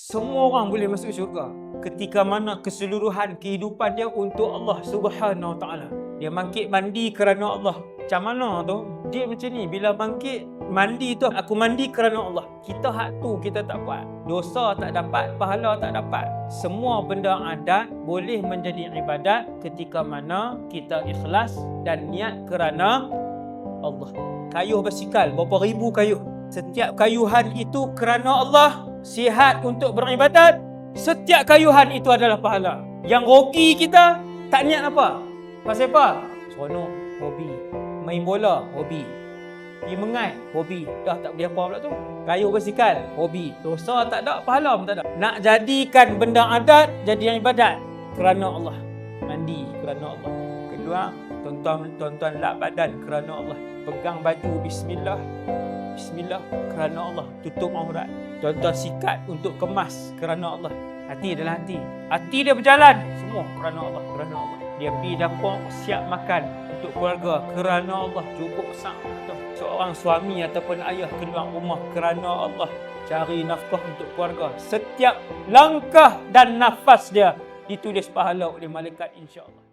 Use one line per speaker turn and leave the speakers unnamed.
Semua orang boleh masuk syurga ketika mana keseluruhan kehidupan dia untuk Allah Subhanahu Wa Taala. Dia bangkit mandi kerana Allah. Macam mana tu? Dia macam ni, bila bangkit mandi tu, aku mandi kerana Allah. Kita hak tu kita tak buat. Dosa tak dapat, pahala tak dapat. Semua benda adat boleh menjadi ibadat ketika mana kita ikhlas dan niat kerana Allah. Kayuh basikal, berapa ribu kayuh. Setiap kayuhan itu kerana Allah. Sihat untuk beribadat, setiap kayuhan itu adalah pahala. Yang rogi kita tak niat apa? Pasal apa? Seronok, hobi. Main bola, hobi. Pergi mengai, hobi. Dah tak boleh apa pula tu. Kayuh basikal, hobi. Dosa tak ada, pahala pun tak ada. Nak jadikan benda adat jadi ibadat kerana Allah. Mandi kerana Allah. Kedua, tuan-tuan lap badan kerana Allah. Pegang baju bismillah. Bismillah kerana Allah. Tutup aurat. Tuan-tuan sikat untuk kemas kerana Allah. Hati adalah hati. Hati dia berjalan. Semua kerana Allah. Kerana Allah. Dia pergi dapur siap makan untuk keluarga kerana Allah. Cukup sang. Seorang suami ataupun ayah keluar rumah kerana Allah. Cari nafkah untuk keluarga. Setiap langkah dan nafas dia ditulis pahala oleh malaikat insya-Allah.